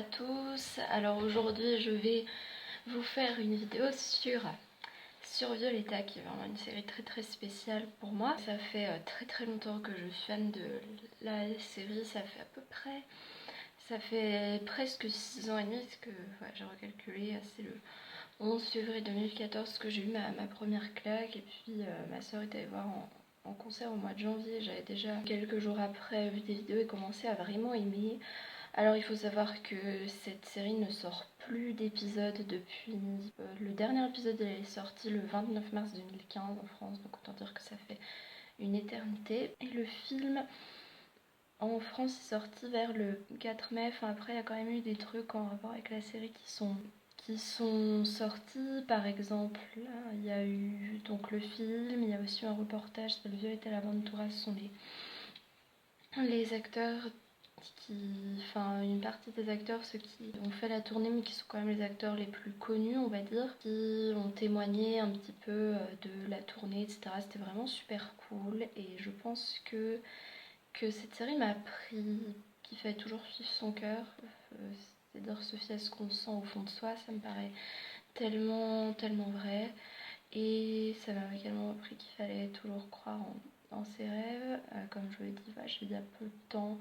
à tous. Alors aujourd'hui je vais vous faire une vidéo sur Violetta, qui est vraiment une série très spéciale pour moi. Ça fait très longtemps que je suis fan de la série, ça fait presque 6 ans et demi, parce que j'ai recalculé, c'est le 11 février 2014 que j'ai eu ma première claque, et puis ma soeur est allée voir en concert au mois de janvier. J'avais déjà quelques jours après vu des vidéos et commencé à vraiment aimer. Alors il faut savoir que cette série ne sort plus d'épisodes depuis... le dernier épisode est sorti le 29 mars 2015 en France, donc autant dire que ça fait une éternité. Et le film en France est sorti vers le 4 mai, enfin après il y a quand même eu des trucs en rapport avec la série qui sont sortis. Par exemple, là, il y a eu donc le film, il y a aussi un reportage sur Violetta Laventura, ce sont les acteurs une partie des acteurs, ceux qui ont fait la tournée mais qui sont quand même les acteurs les plus connus, on va dire, qui ont témoigné un petit peu de la tournée, etc. C'était vraiment super cool, et je pense que cette série m'a appris qu'il fallait toujours suivre son cœur, c'est-à-dire se fier à ce qu'on sent au fond de soi. Ça me paraît tellement vrai. Et ça m'a également appris qu'il fallait toujours croire en ses rêves. Comme je l'ai dit, il y a peu de temps,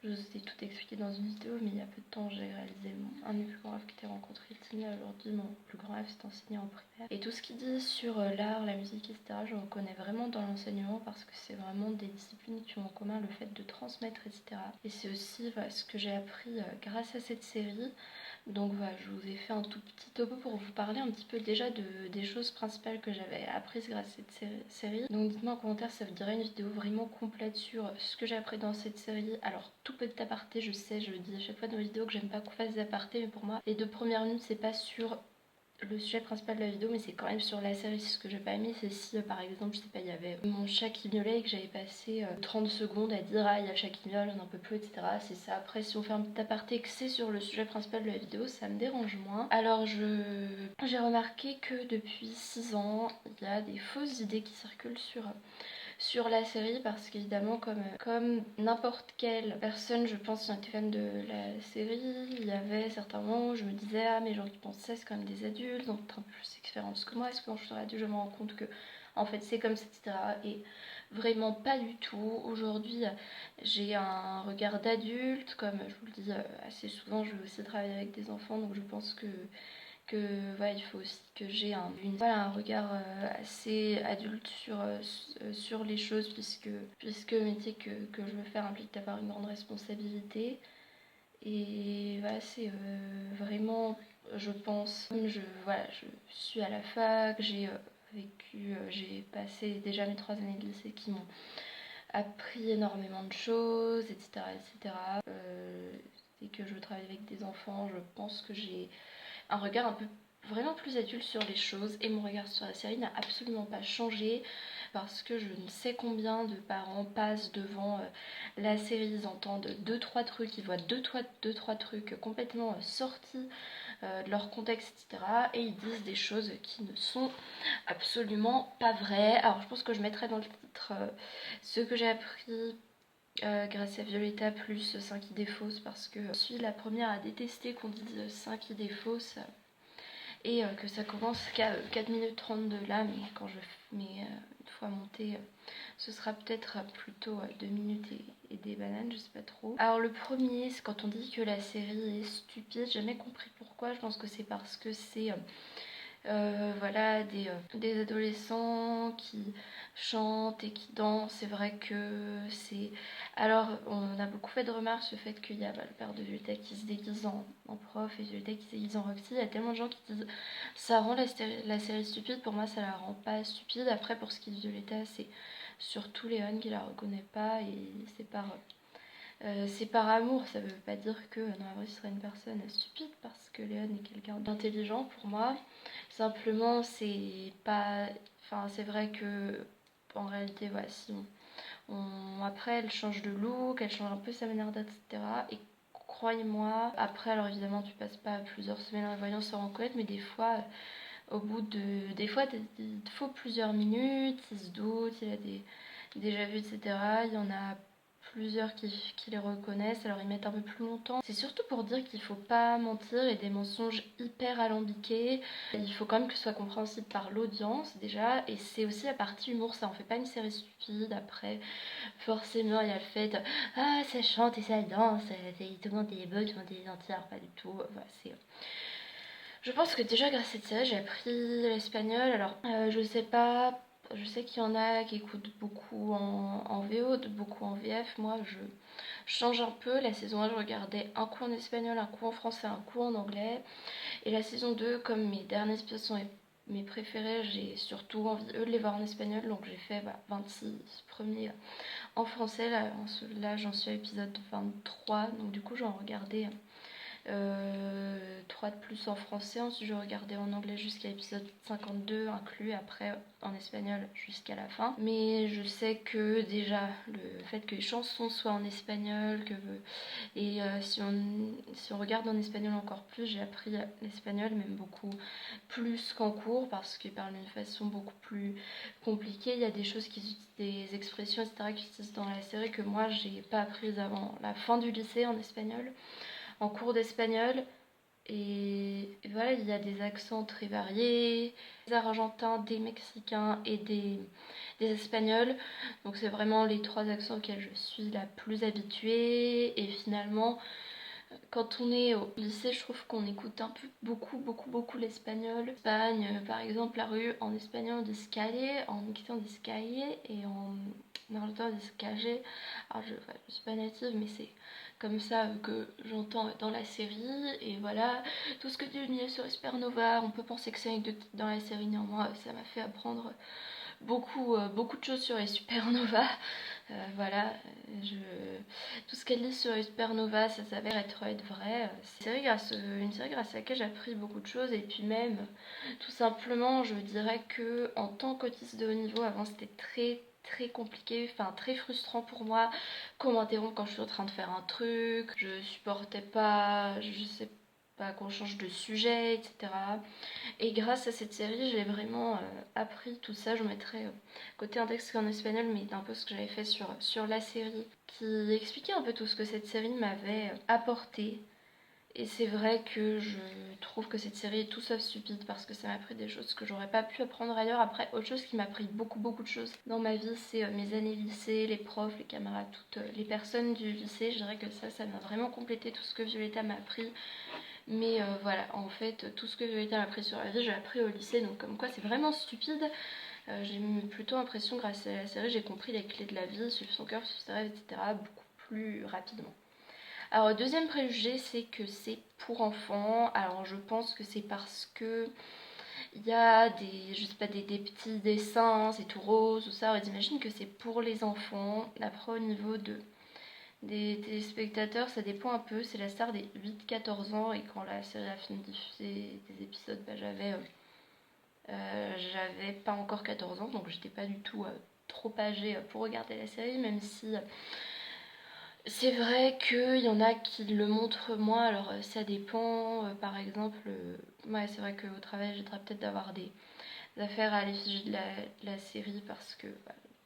je vous ai tout expliqué dans une vidéo, mais il y a peu de temps, j'ai réalisé un de mes plus grands rêves qui était rencontrer Tina. Aujourd'hui, mon plus grand rêve, c'est enseigner en primaire. Et tout ce qu'il dit sur l'art, la musique, etc., je reconnais vraiment dans l'enseignement, parce que c'est vraiment des disciplines qui ont en commun le fait de transmettre, etc. Et c'est aussi ce que j'ai appris grâce à cette série. Donc voilà, je vous ai fait un tout petit topo pour vous parler un petit peu déjà des choses principales que j'avais apprises grâce à cette série. Donc dites-moi en commentaire si ça vous dirait une vidéo vraiment complète sur ce que j'ai appris dans cette série. Alors tout petit aparté, je sais, je le dis à chaque fois dans mes vidéos que j'aime pas qu'on fasse des apartés, mais pour moi les 2 premières minutes c'est pas sur le sujet principal de la vidéo, mais c'est quand même sur la série. Ce que j'ai pas aimé, c'est si par exemple, je sais pas, il y avait mon chat qui miaulait et que j'avais passé 30 secondes à dire ah, il y a le chat qui miaule, on n'en peut plus, etc. C'est ça. Après, si on fait un petit aparté que c'est sur le sujet principal de la vidéo, ça me dérange moins. Alors j'ai remarqué que depuis 6 ans, il y a des fausses idées qui circulent sur la série, parce qu'évidemment, comme n'importe quelle personne, je pense, qui était fan de la série, il y avait certains moments où je me disais ah, mais les gens qui pensent ça, c'est quand même des adultes, donc un peu plus d'expérience que moi. Est-ce que quand je serai adulte, je me rends compte que en fait c'est comme ça, etc. Et vraiment pas du tout. Aujourd'hui, j'ai un regard d'adulte, comme je vous le dis assez souvent, je veux aussi travailler avec des enfants, donc je pense que il faut aussi que j'ai un regard assez adulte sur les choses, puisque le métier que je veux faire implique d'avoir une grande responsabilité. Et voilà, c'est vraiment, je pense, je suis à la fac, j'ai passé déjà mes 3 années de lycée qui m'ont appris énormément de choses, etc. etc. Et que je travaille avec des enfants, je pense que j'ai un regard un peu vraiment plus adulte sur les choses, et mon regard sur la série n'a absolument pas changé, parce que je ne sais combien de parents passent devant la série, ils entendent 2-3 trucs, ils voient 2-3 trucs complètement sortis de leur contexte, etc., et ils disent des choses qui ne sont absolument pas vraies. Alors je pense que je mettrai dans le titre ce que j'ai appris grâce à Violetta, plus 5 idées fausses, parce que je suis la première à détester qu'on dise 5 idées fausses, et que ça commence qu'à 4 minutes 32 là, mais quand je mets une fois monté, ce sera peut-être plutôt 2 minutes et des bananes, je sais pas trop. Alors le premier, c'est quand on dit que la série est stupide. J'ai jamais compris pourquoi. Je pense que c'est parce que c'est des adolescents qui chantent et qui dansent. C'est vrai que c'est... Alors on a beaucoup fait de remarques sur le fait qu'il y a le père de Violetta qui se déguise en prof, et Violetta qui se déguise en Roxy. Il y a tellement de gens qui disent ça rend la série stupide. Pour moi, ça la rend pas stupide. Après, pour ce qui est de Violetta, c'est surtout Léon qui la reconnaît pas, et c'est par amour. Ça veut pas dire que dans la vraie ce serait une personne stupide, parce que Léon est quelqu'un d'intelligent pour moi. Simplement, c'est pas... Enfin, c'est vrai que en réalité, si après, elle change de look, elle change un peu sa manière d'être, etc. Et croyez-moi, après, alors évidemment, tu passes pas plusieurs semaines en la voyant sans reconnaître, mais des fois, au bout de... Des fois, il te faut plusieurs minutes, il se doute, il a déjà vu, etc. Il y en a plusieurs qui les reconnaissent, alors ils mettent un peu plus longtemps. C'est surtout pour dire qu'il faut pas mentir et des mensonges hyper alambiqués. Il faut quand même que ce soit compréhensible par l'audience déjà, et c'est aussi la partie humour, ça en fait pas une série stupide. Après, forcément, il y a le fait ah ça chante et ça danse, tout le monde est beau, tout le monde est gentil, alors pas du tout. Voilà, je pense que déjà grâce à cette série j'ai appris l'espagnol. Alors je sais pas, je sais qu'il y en a qui écoutent beaucoup en VO, beaucoup en VF. Moi je change un peu. La saison 1 je regardais un coup en espagnol, un coup en français, un coup en anglais. Et la saison 2, comme mes derniers épisodes sont mes préférés, j'ai surtout envie eux de les voir en espagnol. Donc j'ai fait 26 premiers en français. Là j'en suis à l'épisode 23. Donc du coup j'en regardais 3 de plus en français. Ensuite, je regardais en anglais jusqu'à l'épisode 52 inclus, après en espagnol jusqu'à la fin. Mais je sais que déjà, le fait que les chansons soient en espagnol, et si on regarde en espagnol encore plus, j'ai appris l'espagnol, même beaucoup plus qu'en cours, parce qu'ils parlent d'une façon beaucoup plus compliquée. Il y a des choses des expressions, etc., qui utilisent dans la série que moi, j'ai pas apprises avant la fin du lycée en espagnol, en cours d'espagnol. Et voilà, il y a des accents très variés, des argentins, des mexicains et des espagnols. Donc c'est vraiment les 3 accents auxquels je suis la plus habituée. Et finalement, quand on est au lycée, je trouve qu'on écoute un peu beaucoup l'espagnol. Espagne, par exemple, la rue en espagnol on dit calle, en mexicain on dit calle et en argentin on dit calle. Alors je suis pas native, mais c'est comme ça que j'entends dans la série. Et voilà, tout ce que dit Mia sur Supernova, on peut penser que c'est anecdotique dans la série, néanmoins ça m'a fait apprendre beaucoup de choses sur les supernovas. Voilà, tout ce qu'elle dit sur les supernovas, ça s'avère être vrai. C'est une série grâce à laquelle j'ai appris beaucoup de choses. Et puis même, tout simplement, je dirais que en tant qu'autiste de haut niveau, avant c'était très compliqué, enfin très frustrant pour moi qu'on m'interrompe quand je suis en train de faire un truc. Je supportais pas, je sais pas, qu'on change de sujet, etc. Et grâce à cette série, j'ai vraiment appris tout ça. Je mettrai côté un texte en espagnol, mais d'un peu ce que j'avais fait sur la série, qui expliquait un peu tout ce que cette série m'avait apporté. Et c'est vrai que je trouve que cette série est tout sauf stupide, parce que ça m'a appris des choses que j'aurais pas pu apprendre ailleurs. Après, autre chose qui m'a appris beaucoup de choses dans ma vie, c'est mes années lycée, les profs, les camarades, toutes les personnes du lycée. Je dirais que ça m'a vraiment complété tout ce que Violetta m'a appris. Mais voilà, en fait, tout ce que Violetta m'a appris sur la vie, j'ai appris au lycée, donc comme quoi c'est vraiment stupide. J'ai plutôt l'impression, grâce à la série, j'ai compris les clés de la vie, suivre son cœur, suivre ses rêves, etc. beaucoup plus rapidement. Alors, le deuxième préjugé, c'est que c'est pour enfants. Alors, je pense que c'est parce que il y a je sais pas, des petits dessins, c'est tout rose ou ça. On imagine que c'est pour les enfants. Après, au niveau des téléspectateurs, ça dépend un peu. C'est la star des 8-14 ans. Et quand la série a fini de diffuser des épisodes, j'avais pas encore 14 ans. Donc j'étais pas du tout trop âgée pour regarder la série. Même si c'est vrai qu'il y en a qui le montrent moins. Alors ça dépend. Par exemple, ouais, c'est vrai qu'au travail, j'essaierai peut-être d'avoir des affaires à l'effigie de la série. Parce que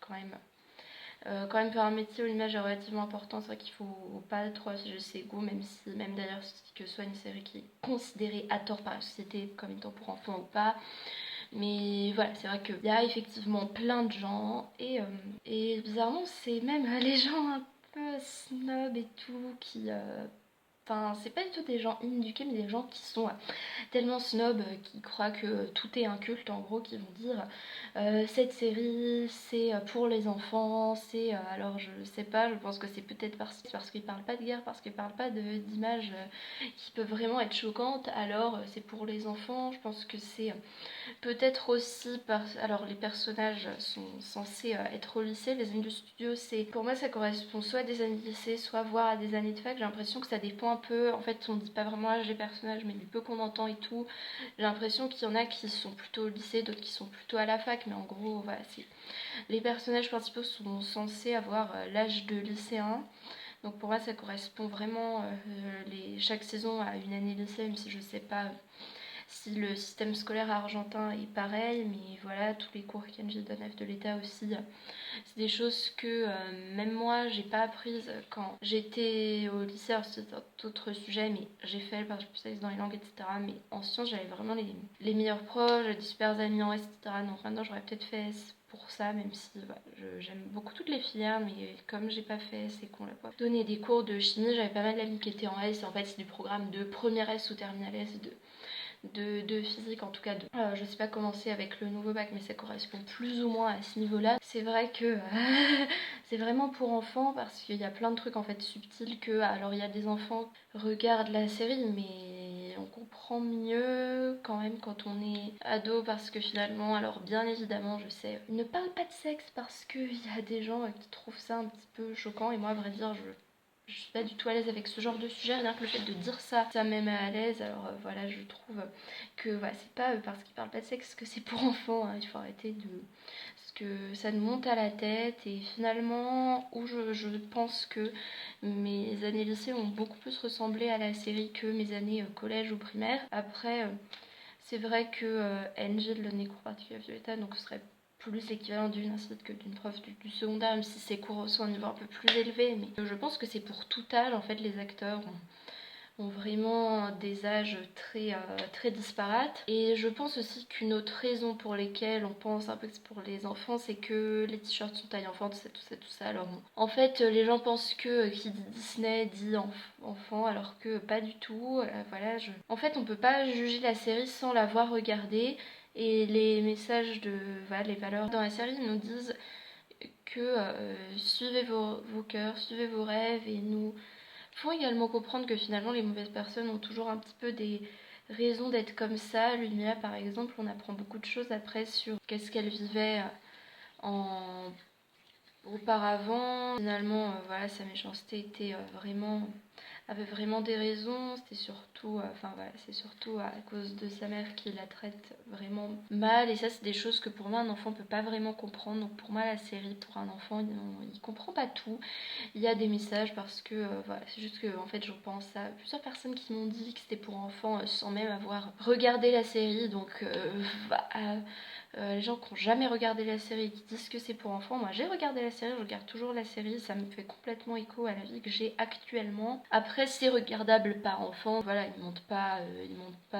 quand même faire un métier où l'image est relativement importante, c'est vrai qu'il faut pas trop afficher ses goûts, même d'ailleurs que ce soit une série qui est considérée à tort par la société comme étant pour enfants ou pas. Mais voilà, c'est vrai qu'il y a effectivement plein de gens, et bizarrement c'est même les gens un peu snob et tout qui... Enfin, c'est pas du tout des gens éduqués, mais des gens qui sont tellement snobs, qui croient que tout est un culte, en gros, qui vont dire cette série c'est pour les enfants, alors je sais pas, je pense que c'est peut-être parce qu'ils parlent pas de guerre, parce qu'ils parlent pas d'images qui peuvent vraiment être choquantes, alors c'est pour les enfants. Je pense que c'est peut-être aussi alors les personnages sont censés être au lycée, les années de studio, pour moi ça correspond soit à des années de lycée, soit voire à des années de fac. J'ai l'impression que ça dépend un peu, en fait on dit pas vraiment l'âge des personnages, mais du peu qu'on entend et tout, j'ai l'impression qu'il y en a qui sont plutôt au lycée, d'autres qui sont plutôt à la fac, mais en gros voilà, les personnages principaux sont censés avoir l'âge de lycéen. Donc pour moi ça correspond vraiment chaque saison à une année lycée, même si je sais pas si le système scolaire argentin est pareil, mais voilà, tous les cours qu'Engie donne de l'État aussi, c'est des choses que même moi j'ai pas apprises quand j'étais au lycée. Alors c'est un autre sujet, mais j'ai fait le parcours spécialiste dans les langues, etc. Mais en sciences, j'avais vraiment les meilleurs profs, j'avais des super amis en S, etc. Donc maintenant, j'aurais peut-être fait S pour ça, même si voilà, j'aime beaucoup toutes les filières, mais comme j'ai pas fait S et qu'on l'a pas donné des cours de chimie, j'avais pas mal d'amis qui étaient en S. Et en fait, c'est du programme de première S ou terminale S de physique, en tout cas. Je sais pas comment c'est avec le nouveau bac, mais ça correspond plus ou moins à ce niveau-là. C'est vrai que c'est vraiment pour enfants, parce qu'il y a plein de trucs en fait subtils que, alors il y a des enfants qui regardent la série, mais on comprend mieux quand même quand on est ado, parce que finalement, alors bien évidemment, je sais, ils ne parlent pas de sexe parce qu'il y a des gens qui trouvent ça un petit peu choquant, et moi à vrai dire, je suis pas du tout à l'aise avec ce genre de sujet, rien que le fait de dire ça, ça me met à l'aise. Alors voilà, je trouve que voilà, c'est pas parce qu'ils parlent pas de sexe que c'est pour enfants, hein. Il faut arrêter de... Parce que ça nous monte à la tête, et finalement, où je pense que mes années lycée ont beaucoup plus ressemblé à la série que mes années collège ou primaire. Après, c'est vrai que Angel donne des cours particuliers à Violetta, donc ce serait plus l'équivalent d'une incite que d'une prof du secondaire, même si ses cours sont à un niveau un peu plus élevé. Mais je pense que c'est pour tout âge, en fait, les acteurs ont vraiment des âges très disparates. Et je pense aussi qu'une autre raison pour laquelle on pense un peu que c'est pour les enfants, c'est que les t-shirts sont taille enfant, tout ça. Alors en fait, les gens pensent que qui dit Disney dit enfant, alors que pas du tout. Voilà, en fait, on peut pas juger la série sans l'avoir regardée. Et les messages voilà, les valeurs dans la série nous disent que suivez vos cœurs, suivez vos rêves, et nous font également comprendre que finalement les mauvaises personnes ont toujours un petit peu des raisons d'être comme ça. Lumia par exemple, on apprend beaucoup de choses après sur qu'est-ce qu'elle vivait auparavant. Finalement, voilà, sa méchanceté avait vraiment des raisons. C'était surtout, c'est surtout à cause de sa mère qui la traite vraiment mal. Et ça, c'est des choses que pour moi, un enfant peut pas vraiment comprendre. Donc pour moi, la série, pour un enfant, il comprend pas tout. Il y a des messages parce que, voilà, c'est juste que, en fait, je pense à plusieurs personnes qui m'ont dit que c'était pour enfants sans même avoir regardé la série. Donc, les gens qui n'ont jamais regardé la série et qui disent que c'est pour enfants, moi j'ai regardé la série, je regarde toujours la série, ça me fait complètement écho à la vie que j'ai actuellement. Après, c'est regardable par enfant, voilà, ils montent pas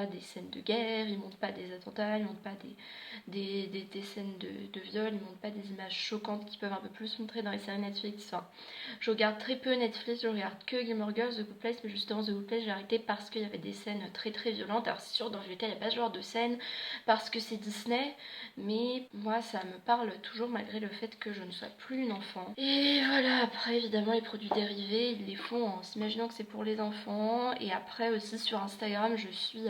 des scènes de guerre, ils montent pas des attentats, ils montent pas des scènes de viol, ils montent pas des images choquantes qui peuvent un peu plus montrer dans les séries Netflix. Enfin, je regarde très peu Netflix, je regarde que Gilmore Girls, The Good Place, mais justement The Good Place j'ai arrêté parce qu'il y avait des scènes très très violentes. Alors c'est sûr, dans Violetta il n'y a pas ce genre de scène parce que c'est Disney, mais moi ça me parle toujours malgré le fait que je ne sois plus une enfant. Et voilà, après évidemment les produits dérivés, ils les font en s'imaginant que c'est pour les enfants. Et après aussi sur Instagram, je suis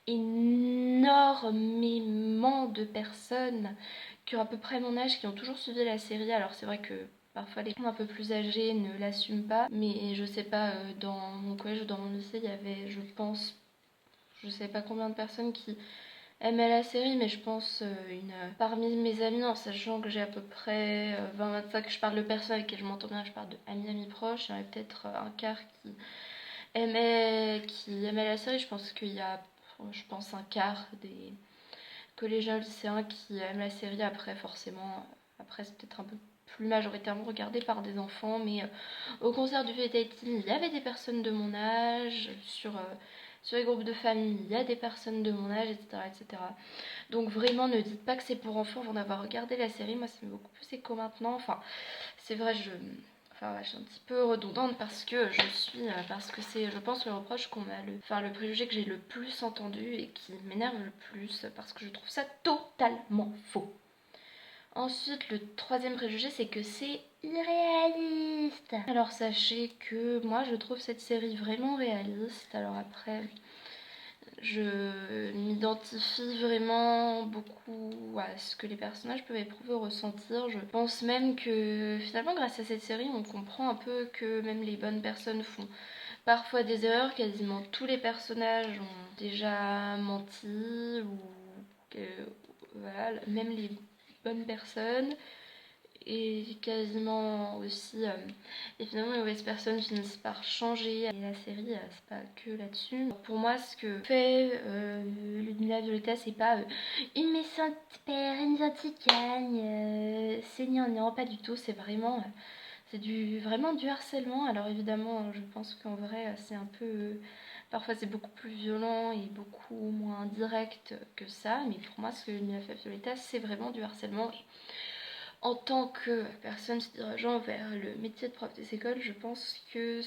énormément de personnes qui ont à peu près mon âge, qui ont toujours suivi la série. Alors c'est vrai que parfois les gens un peu plus âgés ne l'assument pas, mais je sais pas, dans mon collège ou dans mon lycée, il y avait, je pense, je sais pas combien de personnes qui aimaient la série, mais je pense parmi mes amis, en sachant que j'ai à peu près 20-25, je parle de personnes avec qui je m'entends bien, je parle de amis proches, il y en avait peut-être un quart qui aimait la série. Je pense qu'il y a, je pense, un quart des collégiens lycéens qui aiment la série. Après, forcément, après c'est peut-être un peu plus majoritairement regardé par des enfants, mais au concert du VTT, il y avait des personnes de mon âge, sur les groupes de famille, il y a des personnes de mon âge, etc. Donc vraiment, ne dites pas que c'est pour enfants avant d'avoir regardé la série. Moi, ça me fait beaucoup plus écho maintenant. Enfin, c'est vrai, je suis un petit peu redondante parce que parce que c'est, je pense, le reproche qu'on a, le préjugé que j'ai le plus entendu et qui m'énerve le plus parce que je trouve ça totalement faux. Ensuite, le troisième préjugé, c'est que c'est irréaliste. Alors sachez que moi, je trouve cette série vraiment réaliste. Alors après, je m'identifie vraiment beaucoup à ce que les personnages peuvent éprouver ou ressentir. Je pense même que finalement, grâce à cette série, on comprend un peu que même les bonnes personnes font parfois des erreurs. Quasiment tous les personnages ont déjà menti, ou que, voilà, même les bonnes personnes. et quasiment aussi et finalement les mauvaises personnes finissent par changer, et la série c'est pas que là-dessus. Pour moi, ce que fait Ludmilla Violeta, c'est pas une méchante père, une gentille cagne, c'est gnangnan, pas du tout, c'est vraiment vraiment du harcèlement. Alors évidemment, je pense qu'en vrai c'est un peu parfois c'est beaucoup plus violent et beaucoup moins direct que ça, mais pour moi ce que Ludmilla fait Violeta, c'est vraiment du harcèlement. Et en tant que personne se dirigeant vers le métier de prof des écoles, je pense que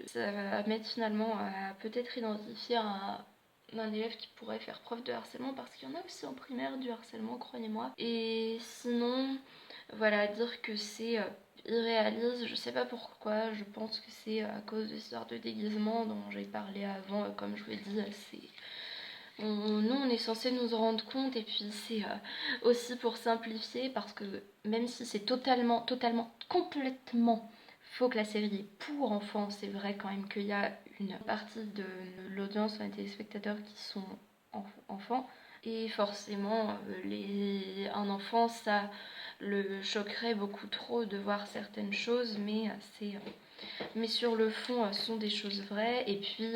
ça va mettre finalement à peut-être identifier un élève qui pourrait faire preuve de harcèlement, parce qu'il y en a aussi en primaire du harcèlement, croyez-moi. Et sinon, voilà, dire que c'est irréaliste, je sais pas pourquoi, je pense que c'est à cause de l'histoire de déguisement dont j'ai parlé avant, comme je vous l'ai dit, nous on est censé nous en rendre compte, et puis c'est aussi pour simplifier, parce que même si c'est totalement, complètement faux que la série est pour enfants, c'est vrai quand même qu'il y a une partie de l'audience, des téléspectateurs qui sont enfants, et forcément un enfant, ça le choquerait beaucoup trop de voir certaines choses, mais sur le fond ce sont des choses vraies, et puis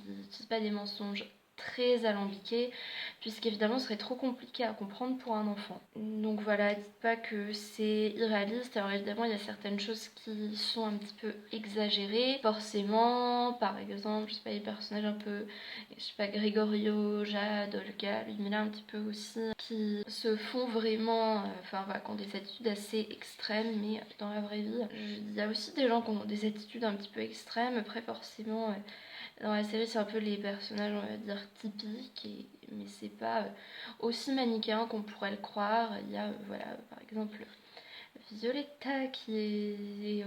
ils n'utilisent pas des mensonges très alambiqués, puisqu'évidemment ce serait trop compliqué à comprendre pour un enfant. Donc voilà, dites pas que c'est irréaliste. Alors évidemment il y a certaines choses qui sont un petit peu exagérées, forcément, par exemple, je sais pas, les personnages un peu, je sais pas, Gregorio, Jade, Olga, Ludmilla un petit peu aussi, qui se font vraiment, enfin voilà, qui ont des attitudes assez extrêmes, mais dans la vraie vie, il y a aussi des gens qui ont des attitudes un petit peu extrêmes. Après forcément, dans la série c'est un peu les personnages, on va dire, typiques, mais c'est pas aussi manichéen qu'on pourrait le croire. Il y a voilà, par exemple Violetta qui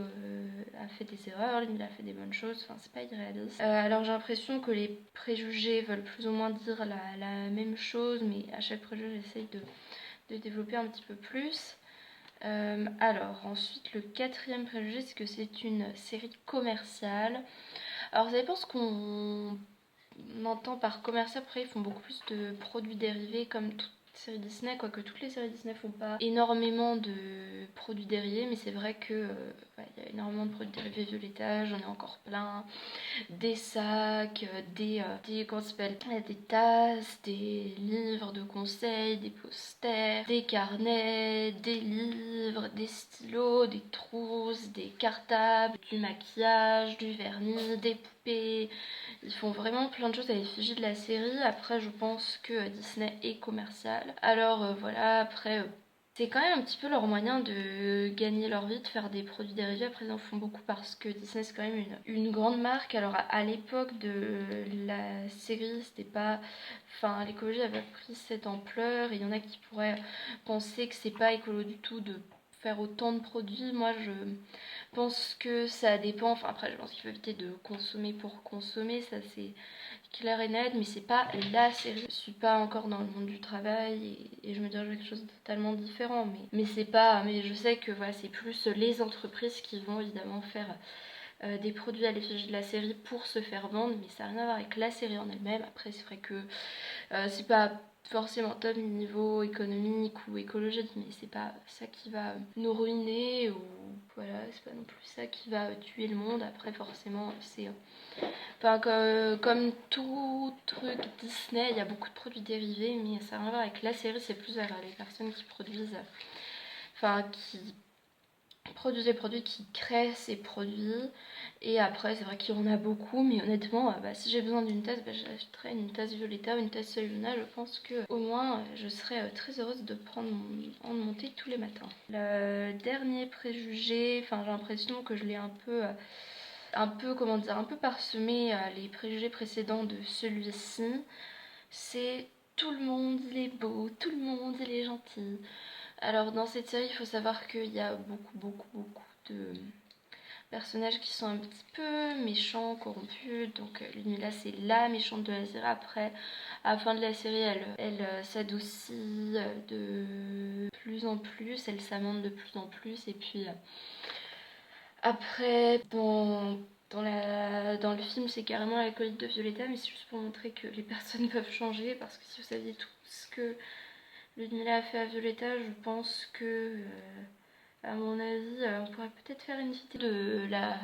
a fait des erreurs, lui il a fait des bonnes choses, enfin c'est pas irréaliste. Alors j'ai l'impression que les préjugés veulent plus ou moins dire la même chose, mais à chaque préjugé j'essaye de développer un petit peu plus. Alors ensuite le quatrième préjugé, c'est que c'est une série commerciale. Alors ça dépend ce qu'on entend par commercial. Après ils font beaucoup plus de produits dérivés comme toute série Disney, quoique toutes les séries Disney font pas énormément de produits dérivés, mais c'est vrai que y a énormément de produits dérivés. Violetta, j'en ai encore plein, des sacs, comment ça s'appelle, des tasses, des livres de conseils, des posters, des carnets, des livres, des stylos, des trousses, des cartables, du maquillage, du vernis, des poupées. Ils font vraiment plein de choses à l'effigie de la série. Après je pense que Disney est commercial. Alors voilà, après c'est quand même un petit peu leur moyen de gagner leur vie, de faire des produits dérivés. Après ils en font beaucoup parce que Disney c'est quand même une grande marque. Alors à l'époque de la série, c'était pas, enfin l'écologie avait pris cette ampleur, et il y en a qui pourraient penser que c'est pas écolo du tout de faire autant de produits. Moi je pense que ça dépend, enfin après je pense qu'il faut éviter de consommer pour consommer, ça c'est clair et net, mais c'est pas la série. Je suis pas encore dans le monde du travail, et je me dirais quelque chose de totalement différent, mais c'est pas, mais je sais que voilà, c'est plus les entreprises qui vont évidemment faire des produits à l'effigie de la série pour se faire vendre, mais ça n'a rien à voir avec la série en elle-même. Après c'est vrai que c'est pas forcément top niveau économique ou écologique, mais c'est pas ça qui va nous ruiner, ou voilà, c'est pas non plus ça qui va tuer le monde. Après forcément c'est enfin comme tout truc Disney, il y a beaucoup de produits dérivés, mais ça n'a rien à voir avec la série. C'est plus vers les personnes qui produisent, enfin qui produisent les produits, qui créent ces produits. Et après c'est vrai qu'il y en a beaucoup, mais honnêtement si j'ai besoin d'une tasse, j'achèterai une tasse Violetta ou une tasse Soluna. Je pense que au moins je serais très heureuse de prendre en monter tous les matins. Le dernier préjugé, enfin j'ai l'impression que je l'ai un peu, comment dire, un peu parsemé les préjugés précédents de celui-ci, c'est tout le monde il est beau, tout le monde il est gentil. Alors dans cette série il faut savoir qu'il y a beaucoup de personnages qui sont un petit peu méchants, corrompus. Donc Ludmilla c'est la méchante de la série. Après à la fin de la série elle s'adoucit de plus en plus, elle s'amende de plus en plus, et puis après dans le film c'est carrément l'alcoolique de Violetta, mais c'est juste pour montrer que les personnes peuvent changer, parce que si vous saviez tout ce que Ludmilla a fait à Violetta, je pense que À mon avis, on pourrait peut-être faire une vidéo de la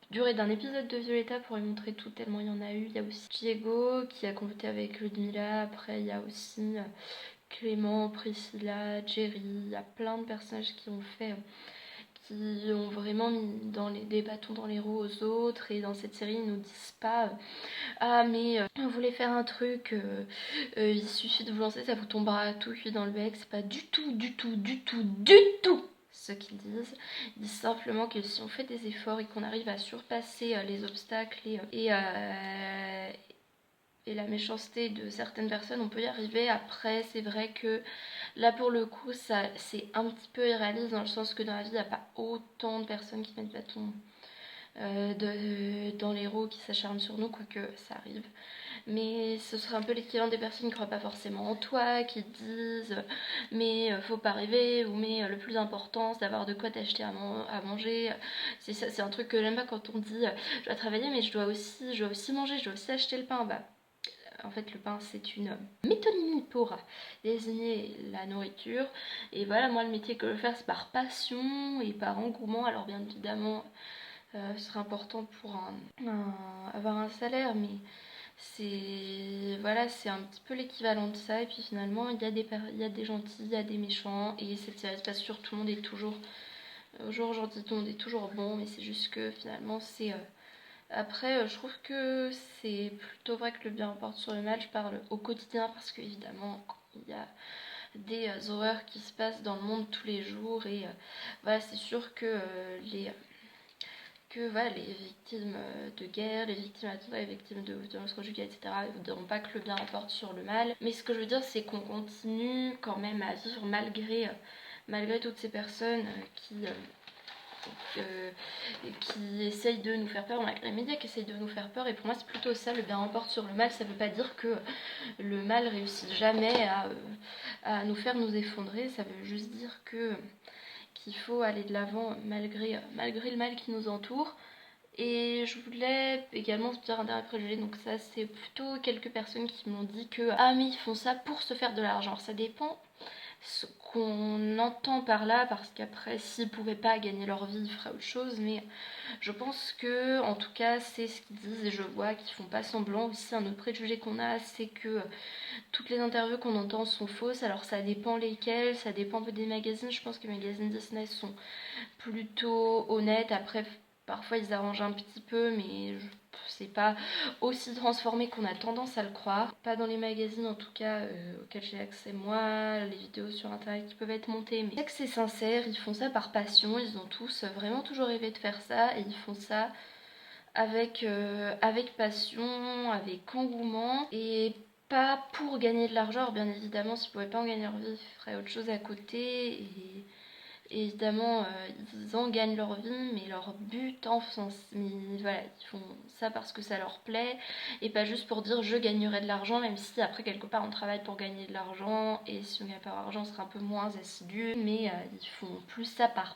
durée d'un épisode de Violetta pour lui montrer tout, tellement il y en a eu. Il y a aussi Diego qui a complété avec Ludmilla, après il y a aussi Clément, Priscilla, Jerry, il y a plein de personnages qui ont fait, qui ont vraiment mis des bâtons dans les roues aux autres. Et dans cette série, ils nous disent pas ah mais vous voulez faire un truc, il suffit de vous lancer, ça vous tombera tout cuit dans le bec. C'est pas du tout, du tout, du tout, du tout ce qu'ils disent. Ils disent simplement que si on fait des efforts et qu'on arrive à surpasser les obstacles et la méchanceté de certaines personnes, on peut y arriver. Après, c'est vrai que là, pour le coup, ça c'est un petit peu irréaliste dans le sens que dans la vie, il n'y a pas autant de personnes qui mettent bâton dans les roues, qui s'acharnent sur nous, quoique ça arrive. Mais ce serait un peu l'équivalent des personnes qui ne croient pas forcément en toi, qui disent mais faut pas rêver, ou mais le plus important c'est d'avoir de quoi t'acheter à manger. C'est un truc que j'aime pas quand on dit je dois travailler mais je dois aussi manger, je dois aussi acheter le pain. Bah en fait le pain c'est une métonymie pour désigner la nourriture. Et voilà, moi le métier que je veux faire c'est par passion et par engouement. Alors bien évidemment ce serait important pour avoir un salaire, mais c'est un petit peu l'équivalent de ça. Et puis finalement il y a des gentils, il y a des méchants, et cette série se passe sur tout le monde est toujours au jour aujourd'hui, tout le monde est toujours bon, mais c'est juste que finalement c'est après je trouve que c'est plutôt vrai que le bien emporte sur le mal. Je parle au quotidien parce que évidemment il y a des horreurs qui se passent dans le monde tous les jours, et voilà, c'est sûr que voilà, les victimes de guerre, les victimes d'attentats, les victimes de violences conjugales, etc. ne diront pas que le bien emporte sur le mal. Mais ce que je veux dire, c'est qu'on continue quand même à vivre malgré toutes ces personnes qui essayent de nous faire peur, malgré les médias qui essayent de nous faire peur. Et pour moi, c'est plutôt ça, le bien emporte sur le mal. Ça veut pas dire que le mal réussit jamais à nous faire nous effondrer. Ça veut juste dire qu'il faut aller de l'avant malgré le mal qui nous entoure. Et je voulais également dire un dernier préjugé, donc ça c'est plutôt quelques personnes qui m'ont dit que ah mais ils font ça pour se faire de l'argent. Ça dépend ce qu'on entend par là, parce qu'après s'ils pouvaient pas gagner leur vie ils feraient autre chose, mais je pense que en tout cas c'est ce qu'ils disent, et je vois qu'ils font pas semblant. Aussi un autre préjugé qu'on a, c'est que toutes les interviews qu'on entend sont fausses. Alors ça dépend lesquelles, ça dépend un peu des magazines. Je pense que les magazines Disney sont plutôt honnêtes. Après parfois ils arrangent un petit peu, mais c'est pas aussi transformé qu'on a tendance à le croire. Pas dans les magazines en tout cas auxquels j'ai accès moi, les vidéos sur internet qui peuvent être montées. Mais c'est que c'est sincère, ils font ça par passion, ils ont tous vraiment toujours rêvé de faire ça, et ils font ça avec passion, avec engouement, et pas pour gagner de l'argent. Alors bien évidemment s'ils pouvaient pas en gagner leur vie, ils feraient autre chose à côté, et évidemment ils en gagnent leur vie, mais leur but enfin mais voilà, ils font ça parce que ça leur plaît, et pas juste pour dire je gagnerai de l'argent, même si après quelque part on travaille pour gagner de l'argent, et si on gagne pas d'argent on sera un peu moins assidu, mais ils font plus ça par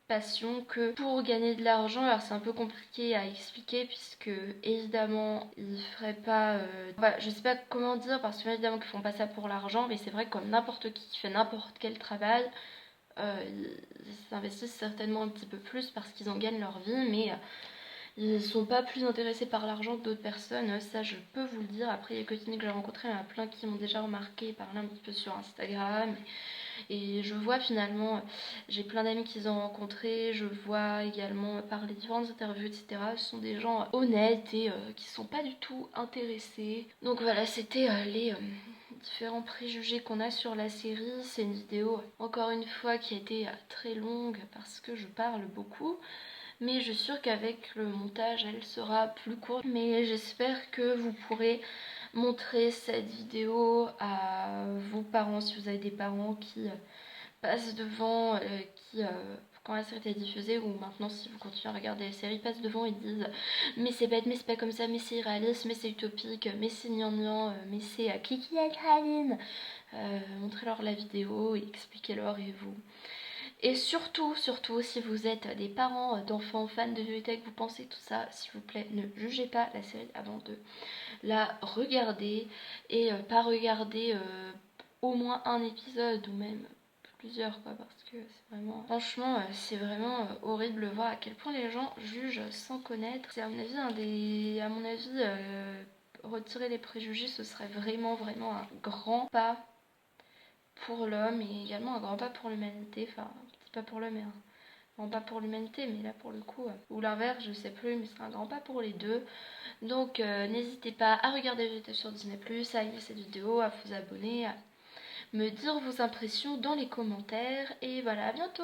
passion que pour gagner de l'argent. Alors c'est un peu compliqué à expliquer puisque évidemment ils feraient pas je sais pas comment dire, parce que évidemment qu'ils font pas ça pour l'argent, mais c'est vrai que comme n'importe qui fait n'importe quel travail, ils s'investissent certainement un petit peu plus parce qu'ils en gagnent leur vie, mais ils sont pas plus intéressés par l'argent que d'autres personnes, ça je peux vous le dire. Après les copines que j'ai rencontrées, il y en a plein qui m'ont déjà remarqué, parlé un petit peu sur Instagram, et je vois finalement, j'ai plein d'amis qui les ont rencontrés, je vois également par les différentes interviews, etc. Ce sont des gens honnêtes et qui sont pas du tout intéressés. Donc voilà, c'était les différents préjugés qu'on a sur la série. C'est une vidéo, encore une fois, qui a été très longue parce que je parle beaucoup. Mais je suis sûre qu'avec le montage, elle sera plus courte. Mais j'espère que vous pourrez montrer cette vidéo à vos parents, si vous avez des parents qui passent devant, quand la série est diffusée, ou maintenant si vous continuez à regarder la série, passent devant et disent mais c'est bête, mais c'est pas comme ça, mais c'est irréaliste, mais c'est utopique, mais c'est gnangnan, mais c'est Kiki et Kraline. Montrez-leur la vidéo et expliquez-leur, et surtout, si vous êtes des parents d'enfants fans de Violetta, que vous pensez tout ça, s'il vous plaît, ne jugez pas la série avant de la regarder, et pas regarder au moins un épisode, ou même plusieurs quoi, parce que c'est vraiment, franchement c'est vraiment horrible de voir à quel point les gens jugent sans connaître. C'est à mon avis retirer les préjugés, ce serait vraiment un grand pas pour l'homme et également un grand pas pour l'humanité, enfin un petit pas pour l'homme et un grand pas pour l'humanité, mais là pour le coup, ou l'inverse, je sais plus, mais c'est un grand pas pour les deux. Donc n'hésitez pas à regarder les vidéos sur Disney+, à aimer cette vidéo, à vous abonner, à me dire vos impressions dans les commentaires, et voilà, à bientôt.